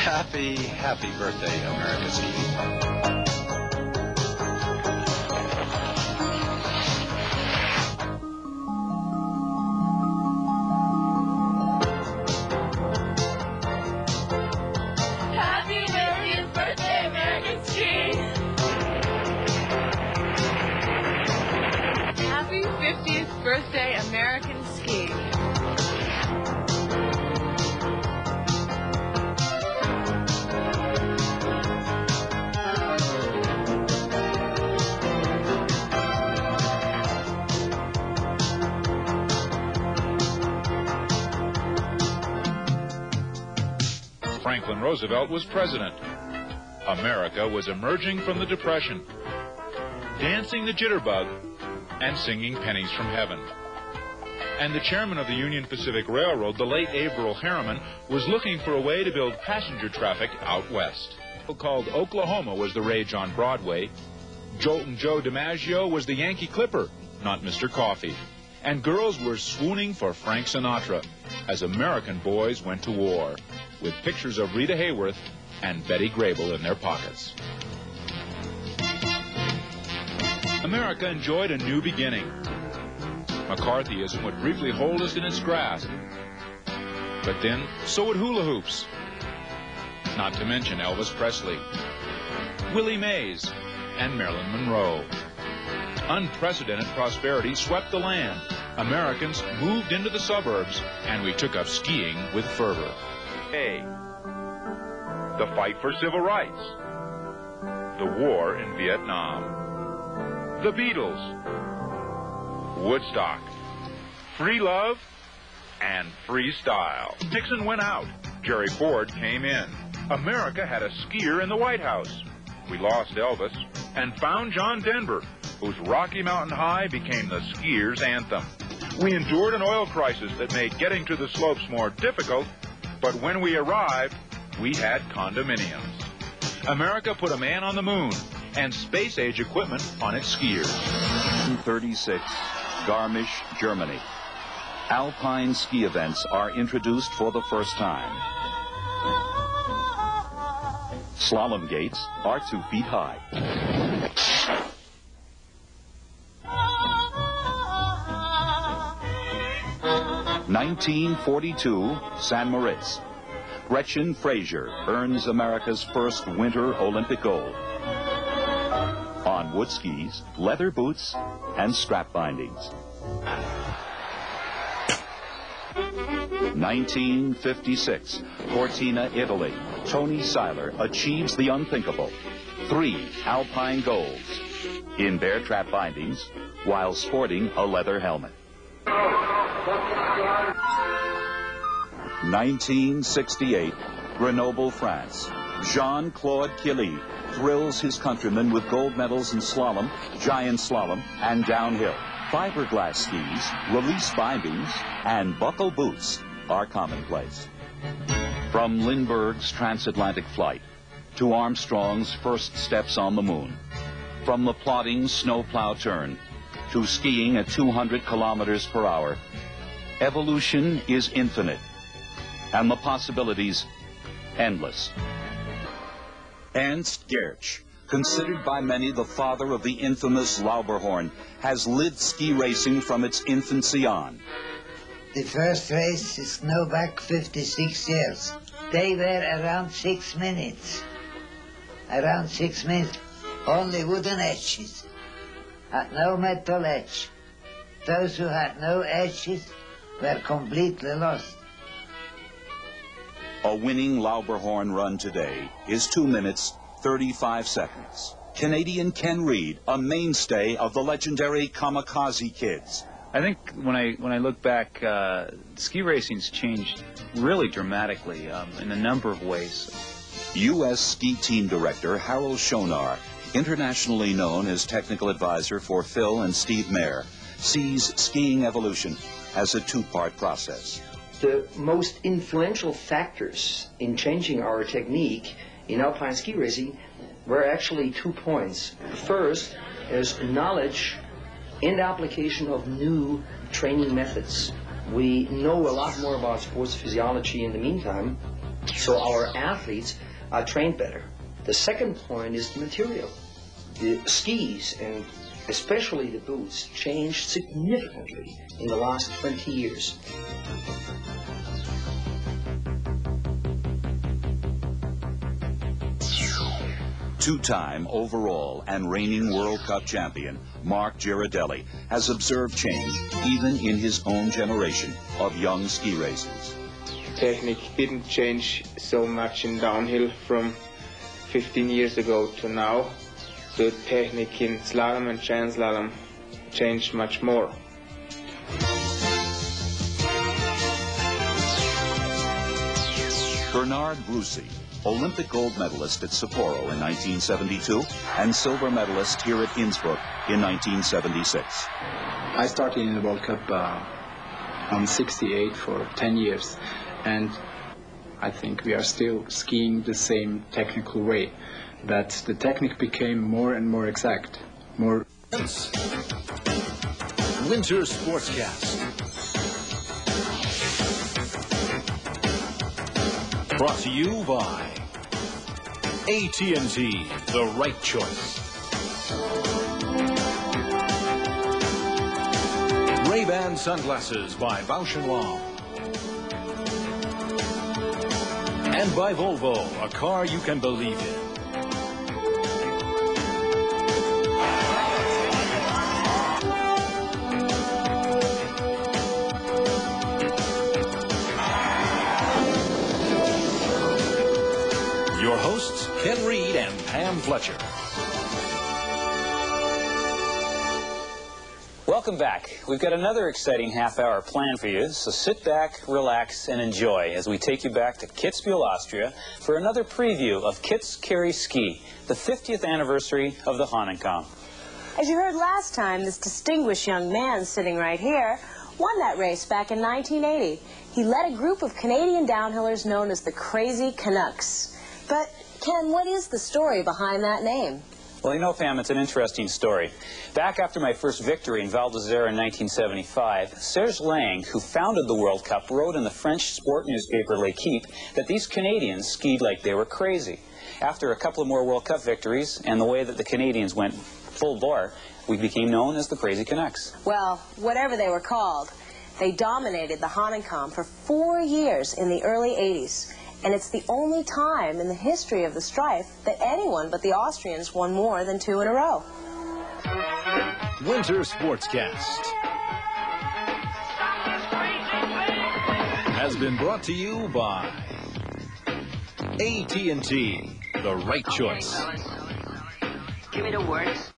Happy birthday, America Ski. Happy 50th birthday, American Ski! Happy 50th birthday, American Ski! Franklin Roosevelt was president. America was emerging from the Depression, dancing the jitterbug and singing pennies from heaven. And the chairman of the Union Pacific Railroad, the late Averill Harriman, was looking for a way to build passenger traffic out west. Called Oklahoma was the rage on Broadway. Joltin' Joe DiMaggio was the Yankee Clipper, not Mr. Coffee. And girls were swooning for Frank Sinatra as American boys went to war, with pictures of Rita Hayworth and Betty Grable in their pockets. America enjoyed a new beginning. McCarthyism would briefly hold us in its grasp. But then, so would hula hoops. Not to mention Elvis Presley, Willie Mays, and Marilyn Monroe. Unprecedented prosperity swept the land. Americans moved into the suburbs, and we took up skiing with fervor. A. The fight for civil rights. The war in Vietnam. The Beatles. Woodstock. Free love and free style. Nixon went out. Jerry Ford came in. America had a skier in the White House. We lost Elvis and found John Denver, whose Rocky Mountain High became the skier's anthem. We endured an oil crisis that made getting to the slopes more difficult, but when we arrived, we had condominiums. America put a man on the moon and space-age equipment on its skiers. 1936, Garmisch, Germany. Alpine ski events are introduced for the first time. Slalom gates are 2 feet high. 1942, San Moritz. Gretchen Frazier earns America's first Winter Olympic gold. On wood skis, leather boots, and strap bindings. 1956, Cortina, Italy. Tony Seiler achieves the unthinkable. 3 alpine golds in bear trap bindings while sporting a leather helmet. 1968, Grenoble, France. Jean-Claude Killy thrills his countrymen with gold medals in slalom, giant slalom, and downhill. Fiberglass skis, release bindings, and buckle boots are commonplace. From Lindbergh's transatlantic flight to Armstrong's first steps on the moon, from the plodding snowplow turn to skiing at 200 kilometers per hour, evolution is infinite, and the possibilities endless. Ernst Gertsch, considered by many the father of the infamous Lauberhorn, has lived ski racing from its infancy on. The first race is now back 56 years. They were around 6 minutes. Around 6 minutes. Only wooden edges. Had no metal edge. Those who had no edges were completely lost. A winning Lauberhorn run today is 2 minutes, 35 seconds. Canadian Ken Reid, a mainstay of the legendary Kamikaze Kids. I think when I look back, ski racing's changed really dramatically in a number of ways. U.S. Ski Team Director Harold Schonar, internationally known as technical advisor for Phil and Steve Mayer, sees skiing evolution as a 2-part process. The most influential factors in changing our technique in alpine ski racing were actually 2 points. The first is knowledge and application of new training methods. We know a lot more about sports physiology in the meantime, So our athletes are trained better. The second point is the material. The skis, and especially the boots, changed significantly in the last 20 years. Two-time overall and reigning World Cup champion Mark Girardelli has observed change even in his own generation of young ski racers. Technique didn't change so much in downhill from 15 years ago to now. The technique in slalom and giant slalom changed much more. Bernard Brucey, Olympic gold medalist at Sapporo in 1972 and silver medalist here at Innsbruck in 1976. I started in the World Cup on 68 for 10 years, and I think we are still skiing the same technical way, but the technique became more and more exact, more... Winter Sportscast. Brought to you by AT&T, the right choice. Ray-Ban sunglasses by Bausch & Lomb. And by Volvo, a car you can believe in. Your hosts, Ken Reed and Pam Fletcher. Welcome back. We've got another exciting half-hour planned for you, so sit back, relax, and enjoy as we take you back to Kitzbühel, Austria, for another preview of Kitz Carry Ski, the 50th anniversary of the Hahnenkamm. As you heard last time, this distinguished young man sitting right here won that race back in 1980. He led a group of Canadian downhillers known as the Crazy Canucks. But, Ken, what is the story behind that name? Well, you know, Pam, it's an interesting story. Back after my first victory in Val d'Isère in 1975, Serge Lang, who founded the World Cup, wrote in the French sport newspaper L'Équipe that these Canadians skied like they were crazy. After a couple of more World Cup victories and the way that the Canadians went full bore, we became known as the Crazy Canucks. Well, whatever they were called, they dominated the Hahnenkamm for 4 years in the early 80s. And it's the only time in the history of the strife that anyone but the Austrians won more than 2 in a row. Winter Sportscast has been brought to you by AT&T, the right choice. Give me the words.